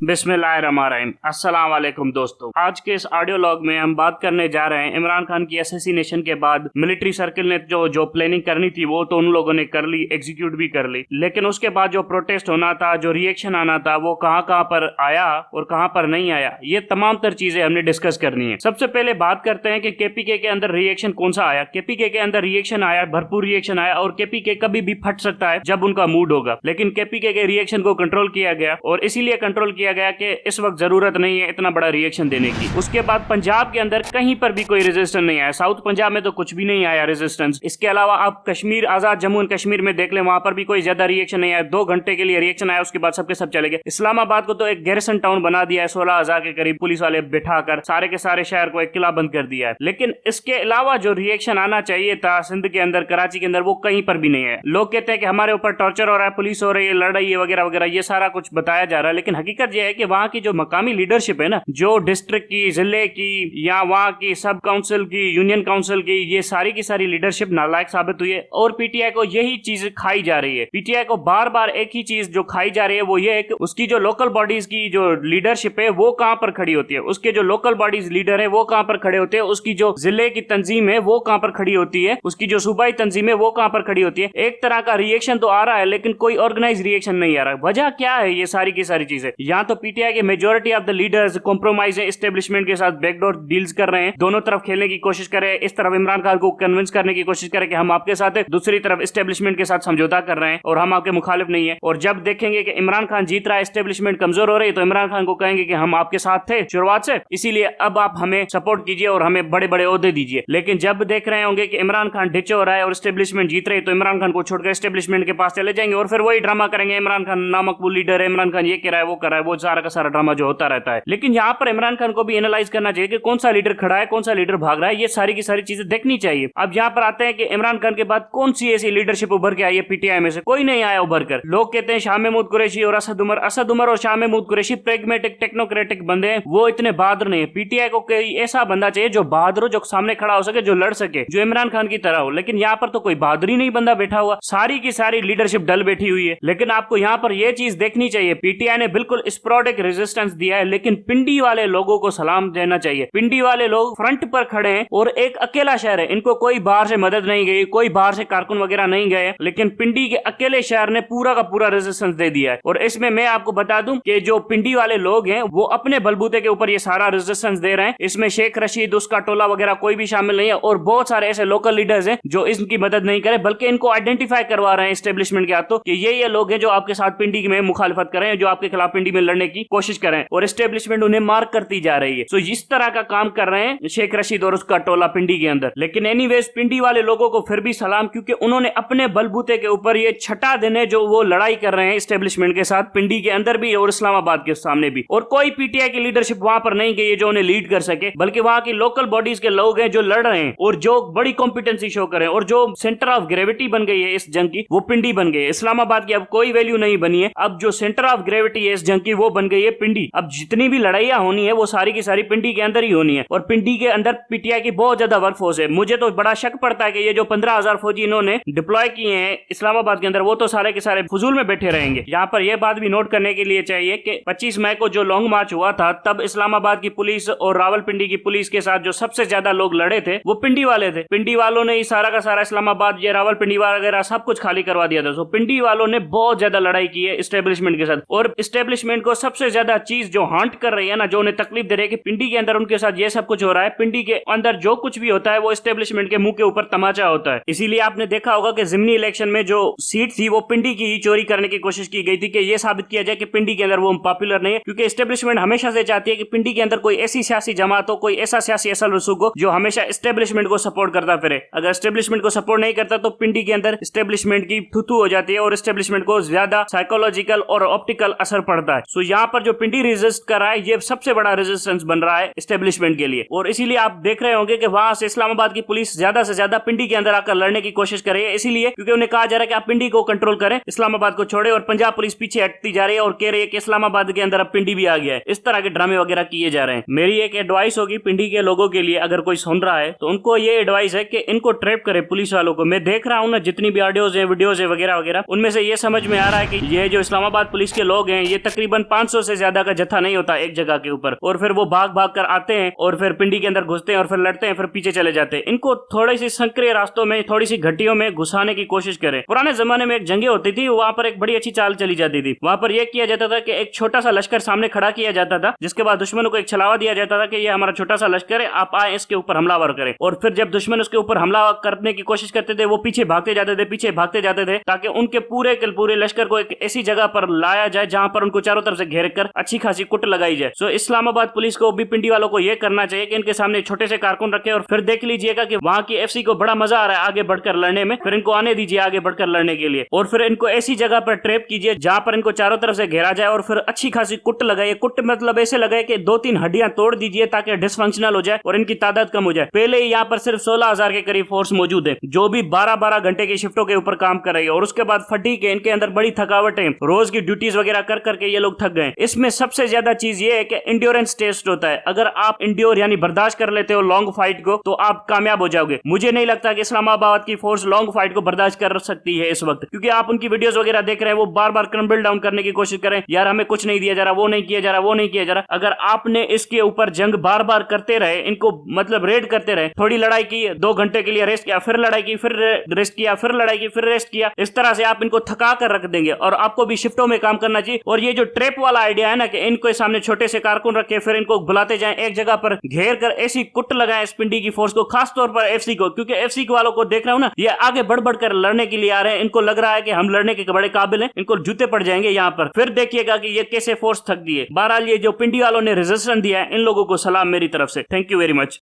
बिस्मिल्लाहिर्रहमानिर्रहीम। अस्सलाम वालेकुम दोस्तों, आज के इस ऑडियो लॉग में हम बात करने जा रहे हैं इमरान खान की असैसिनेशन के बाद मिलिट्री सर्किल ने जो प्लानिंग करनी थी वो तो उन लोगों ने कर ली, एग्जीक्यूट भी कर ली, लेकिन उसके बाद जो प्रोटेस्ट होना था, जो रिएक्शन आना था, वो कहां पर आया और कहां पर नहीं आया, ये तमाम तर चीजें हमने डिस्कस करनी है। सबसे पहले बात करते हैं कि केपीके के अंदर रिएक्शन कौन सा आया। केपीके के अंदर रिएक्शन आया, भरपूर रिएक्शन आया, और केपीके कभी भी फट सकता है जब उनका मूड होगा, लेकिन केपीके के रिएक्शन को कंट्रोल किया गया और इसीलिए कंट्रोल किया गया कि इस वक्त जरूरत नहीं है इतना बड़ा रिएक्शन देने की। उसके बाद पंजाब के अंदर कहीं पर भी कोई रेजिस्टेंस नहीं आया, साउथ पंजाब में तो कुछ भी नहीं आया रेजिस्टेंस। इसके अलावा आप कश्मीर, आजाद जम्मू एंड कश्मीर में देख लें, वहां पर भी कोई ज्यादा रिएक्शन नहीं आया। 2 घंटे के लिए रिएक्शन आया, उसके बाद सबके सब चले गए। इस्लामाबाद को तो एक गैरिसन टाउन बना दिया है, 16,000 के करीब पुलिस वाले बिठाकर सारे के सारे शहर को एक किला बंद कर दिया है। लेकिन इसके अलावा जो रिएक्शन आना चाहिए था सिंध के अंदर, कराची के अंदर, वो कहीं पर भी नहीं है। लोग कहते हैं कि हमारे ऊपर टॉर्चर हो रहा है, पुलिस हो रही है, लड़ाई है वगैरह वगैरह, ये सारा कुछ बताया जा रहा है, लेकिन हकीकत यह है कि वहां की जो मकामी लीडरशिप है ना, जो डिस्ट्रिक्ट की, जिले की या वहां की सब काउंसिल की, यूनियन काउंसिल की, ये सारी की सारी लीडरशिप नालायक साबित हुई है और पीटीआई को यही चीज खाई जा रही है। पीटीआई को बार बार एक ही चीज जो खाई जा रही है वो ये है कि उसकी जो लोकल बॉडीज की जो लीडरशिप है वो कहां पर खड़ी होती है, उसके जो लोकल बॉडीज लीडर है वो कहां पर खड़े होते हैं, उसकी जो जिले की तंजीम है वो कहां पर खड़ी होती है, उसकी जो सूबाई तंजीम है वो कहां पर खड़ी होती है। एक तरह का रिएक्शन तो आ रहा है लेकिन कोई ऑर्गेनाइज रिएक्शन नहीं आ रहा। वजह क्या है? ये सारी की सारी चीजें, यहाँ तो पीटीआई के majority of the leaders compromise है, एस्टेब्लिशमेंट के साथ बैकडोर डील्स कर रहे हैं, दोनों तरफ खेलने की कोशिश कर रहे हैं। इस तरफ इमरान खान को कन्विंस करने की कोशिश करें कि हम आपके साथ है, दूसरी तरफ एस्टेब्लिशमेंट के साथ समझौता कर रहे हैं और हम आपके मुखालिफ नहीं है। और जब देखेंगे कि इमरान खान जीत रहा है, एस्टेब्लिशमेंट कमजोर हो रही है, तो इमरान खान को कहेंगे कि हम आपके साथ थे शुरुआत से, इसीलिए अब आप हमें सपोर्ट कीजिए और हमें बड़े बड़े ओहदे दीजिए। लेकिन जब देख रहे होंगे कि इमरान खान ढिच हो रहा है और एस्टेब्लिशमेंट जीत रही है, तो इमरान खान को छोड़कर एस्टेब्लिशमेंट के पास चले जाएंगे और फिर वही ड्रामा करेंगे, इमरान खान नामकबूल लीडर है, इमरान खान ये कह रहा है, वो कर रहा है, वो सारा का सारा ड्रामा जो होता रहता है। लेकिन यहाँ पर इमरान खान को भी एनालाइज करना चाहिए कि कौन सा लीडर खड़ा है, कौन सा लीडर भाग रहा है, ये सारी की सारी चीजें देखनी चाहिए। अब यहाँ पर आते हैं कि इमरान खान के बाद कौन सी ऐसी लीडरशिप उभर के आई है पीटीआई में से? कोई नहीं आया उभर कर। लोग कहते हैं शाह महमूद कुरैशी और असद उमर और शाह महमूद कुरैशी प्रेगमेटिक टेक्नोक्रेटिक बंदे हैं, वो इतने बहादुर नहीं है। पीटीआई को कोई ऐसा बंदा चाहिए जो बहादुर हो, जो सामने खड़ा हो सके, जो लड़ सके, जो इमरान खान की तरह हो। लेकिन यहाँ पर तो कोई बहादुरी नहीं बंदा बैठा हुआ, सारी की सारी लीडरशिप डल बैठी हुई है। लेकिन आपको यहाँ पर यह चीज देखनी चाहिए, पीटीआई ने बिल्कुल स्पोरेडिक रेजिस्टेंस दिया है, लेकिन पिंडी वाले लोगों को सलाम देना चाहिए। पिंडी वाले लोग फ्रंट पर खड़े हैं और एक अकेला शहर है, इनको कोई बाहर से मदद नहीं गई, कोई बाहर से कारकुन वगैरह नहीं गए, लेकिन पिंडी के अकेले शहर ने पूरा का पूरा रेजिस्टेंस दे दिया है। और इसमें मैं आपको बता दूं कि जो पिंडी वाले लोग हैं वो अपने बलबूते के ऊपर ये सारा रेजिस्टेंस दे रहे हैं। इसमें शेख रशीद, उसका टोला वगैरह कोई भी शामिल नहीं है और बहुत सारे ऐसे लोकल लीडर्स हैं जो इनकी मदद नहीं करे, बल्कि इनको आइडेंटिफाई करवा रहे हैं एस्टेब्लिशमेंट के हाथों कि ये लोग हैं जो आपके साथ पिंडी में मुखालिफत करें, जो आपके खिलाफ पिंडी में लड़ने की कोशिश करें, और एस्टेब्लिशमेंट उन्हें मार्क करती जा रही है। तो इस तरह का काम कर रहे हैं शेख रशीद और उसका टोला पिंडी के अंदर। लेकिन एनीवेज पिंडी वाले लोगों को फिर भी सलाम, क्योंकि उन्होंने अपने बलबूते के ऊपर ये छटा देने जो वो लड़ाई कर रहे हैं एस्टेब्लिशमेंट के साथ, पिंडी के अंदर भी और इस्लामाबाद के सामने भी। और कोई पीटीआई की लीडरशिप वहां पर नहीं गई है जो उन्हें लीड कर सके, बल्कि वहां की लोकल बॉडीज के लोग हैं जो लड़ रहे हैं और जो बड़ी कॉम्पिटेंसी शो करें, और जो सेंटर ऑफ ग्रेविटी बन गई है इस जंग की, वो पिंडी बन गई है। इस्लामाबाद की अब कोई वैल्यू नहीं बनी है, अब जो सेंटर ऑफ ग्रेविटी है इस जंग की वो बन गई है पिंडी। अब जितनी भी लड़ाइयां होनी है वो सारी की सारी पिंडी के अंदर ही होनी है, और पिंडी के अंदर पीटीआई की बहुत ज्यादा वर्कफोर्स है। मुझे तो बड़ा शक पड़ता है कि ये जो 15,000 फौजी इन्होंने डिप्लॉय किए हैं इस्लामाबाद के अंदर, वो तो सारे के सारे फजूल में बैठे रहेंगे। यहाँ पर यह बात भी नोट करने के लिए चाहिए कि 25 मई को जो लॉन्ग मार्च हुआ था, तब इस्लामाबाद की पुलिस और रावलपिंडी की पुलिस के साथ जो सबसे ज्यादा लोग लड़े थे वो पिंडी वाले थे। पिंडी वालों ने सारा का सारा इस्लामाबाद, ये रावलपिंडी वगैरह सब कुछ खाली करवा दिया था। तो पिंडी वालों ने बहुत ज्यादा लड़ाई की है एस्टेब्लिशमेंट के साथ, और एस्टेब्लिशमेंट को सबसे ज्यादा चीज जो हांट कर रही है ना, जो उन्हें तकलीफ दे रही है कि पिंडी के अंदर उनके साथ ये सब कुछ हो रहा है, पिंडी के अंदर जो कुछ भी होता है वो एस्टेब्लिशमेंट के मुंह के ऊपर तमाचा होता है। इसीलिए आपने देखा होगा कि जिमनी इलेक्शन में जो सीट थी वो पिंडी की ही चोरी करने की कोशिश की गई थी कि ये साबित किया जाए कि पिंडी के अंदर वो पॉपुलर नहीं है, क्योंकि एस्टेब्लिशमेंट हमेशा से चाहती है कि पिंडी के अंदर कोई ऐसी सियासी जमात हो, कोई ऐसा सियासी असल रसूख हो जो हमेशा एस्टेब्लिशमेंट को सपोर्ट करता फिरे। अगर एस्टेब्लिशमेंट को सपोर्ट नहीं करता तो पिंडी के अंदर एस्टेब्लिशमेंट की थुथु हो जाती है और एस्टेब्लिशमेंट को ज्यादा साइकोलॉजिकल और ऑप्टिकल असर पड़ता है। सो यहाँ पर जो पिंडी रेजिस्ट कर रहा है, ये सबसे बड़ा रेजिस्टेंस बन रहा है एस्टेब्लिशमेंट के लिए, और इसीलिए आप देख रहे होंगे कि वहां से इस्लामाबाद की पुलिस ज्यादा से ज्यादा पिंडी के अंदर आकर लड़ने की कोशिश कर रही है, इसीलिए क्योंकि उन्हें कहा जा रहा है कि आप पिंडी को कंट्रोल करें, इस्लामाबाद को छोड़े, और पंजाब पुलिस पीछे हटती जा रही है और कह रही है कि इस्लामाबाद के अंदर अब पिंडी भी आ गया है। इस तरह के ड्रामे वगैरह किए जा रहे हैं। मेरी एक एडवाइस होगी पिंडी के लोगों के लिए, अगर कोई सुन रहा है तो उनको ये एडवाइस है कि इनको ट्रैप करे पुलिस वालों को। मैं देख रहा हूँ ना जितनी भी ऑडियोज है, वीडियोज है वगैरह वगैरह, उनमें से ये समझ में आ रहा है कि ये जो इस्लामाबाद पुलिस के लोग हैं ये तकरीबन 500 से ज्यादा का जत्था नहीं होता एक जगह के ऊपर, और फिर वो भाग भाग कर आते हैं और फिर पिंडी के अंदर घुसते हैं और फिर लड़ते हैं, फिर पीछे चले जाते हैं। इनको थोड़ी सी संकरे रास्तों में, थोड़ी सी घटियों में घुसाने की कोशिश करें। पुराने जमाने में एक जंगे होती थी, वहां पर एक बड़ी अच्छी चाल चली जाती थी। वहां पर यह किया जाता था कि एक छोटा सा लश्कर सामने खड़ा किया जाता था, जिसके बाद दुश्मनों को एक छलावा दिया जाता था कि ये हमारा छोटा सा लश्कर है, आप आए इसके ऊपर हमलावर करें। और फिर जब दुश्मन उसके ऊपर हमला करने की कोशिश करते थे, वो पीछे भागते जाते थे, पीछे भागते जाते थे, ताकि उनके पूरे के पूरे लश्कर को एक ऐसी जगह पर लाया जाए जहां पर उनको चारों तरफ से घेर कर अच्छी खासी कुट लगाई जाए। सो इस्लामाबाद पुलिस को भी पिंडी वालों को यह करना चाहिए कि इनके सामने छोटे से कारकुन रखे और फिर देख लीजिएगा कि वहां की एफसी को बड़ा मजा आ रहा है आगे बढ़कर लड़ने में, फिर इनको आने दीजिए आगे बढ़कर लड़ने के लिए, और फिर इनको ऐसी जगह पर ट्रैप कीजिए जहां पर इनको चारों तरफ से घेरा जाए और फिर अच्छी खासी कुट लगाइए। कुट मतलब ऐसे लगाए कि 2-3 हड्डियां तोड़ दीजिए ताकि डिसफंक्शनल हो जाए और इनकी तादाद कम हो जाए। पहले ही यहाँ पर सिर्फ 16,000 के करीब फोर्स मौजूद है, जो भी 12-12 घंटे की शिफ्टों के ऊपर काम कर रही है, और उसके बाद फटीक है, इनके अंदर बड़ी थकावट है, रोज की ड्यूटीज वगैरह कर करके ये लोग थक गए। इसमें सबसे ज्यादा चीज ये है कि इंड्योरेंस टेस्ट होता है। अगर आप इंड्योर यानी बर्दाश्त कर लेते हो लॉन्ग फाइट को, तो आप कामयाब हो जाओगे। मुझे नहीं लगता कि इस्लामाबाद की फोर्स लॉन्ग फाइट को बर्दाश्त कर सकती है इस वक्त, क्योंकि आप उनकी वीडियोस वगैरह देख रहे हैं, वो बार बार क्रम्बल डाउन करने की कोशिश करें, यार हमें कुछ नहीं दिया जा रहा, वो नहीं किया जा रहा, वो नहीं किया जा रहा। अगर आपने इसके ऊपर जंग बार बार करते रहे, इनको मतलब रेड करते रहे, थोड़ी लड़ाई की, 2 घंटे के लिए रेस्ट किया, फिर लड़ाई की, फिर रेस्ट किया, फिर लड़ाई की, फिर रेस्ट किया, इस तरह से आप इनको थका कर रख देंगे। और आपको भी शिफ्टों में काम करना चाहिए। और ये जो ट्रैप वाला आइडिया है ना कि इनको सामने छोटे से कारकुन रखे, फिर इनको बुलाते जाएं, एक जगह पर घेर कर ऐसी कुट लगाएं इस पिंडी की फोर्स को, खास तौर पर एफसी को, क्योंकि एफसी वालों को देख रहा हूं ना, ये आगे बढ़ बढ़ कर लड़ने के लिए आ रहे हैं। इनको लग रहा है कि हम लड़ने के बड़े काबिल हैं, इनको जूते पड़ जाएंगे यहाँ पर। फिर देखिएगा कि ये कैसे फोर्स थक दी है। बहरहाल ये जो पिंडी वालों ने रेजिस्टेंस दिया है, इन लोगों को सलाम मेरी तरफ से। Thank you very much.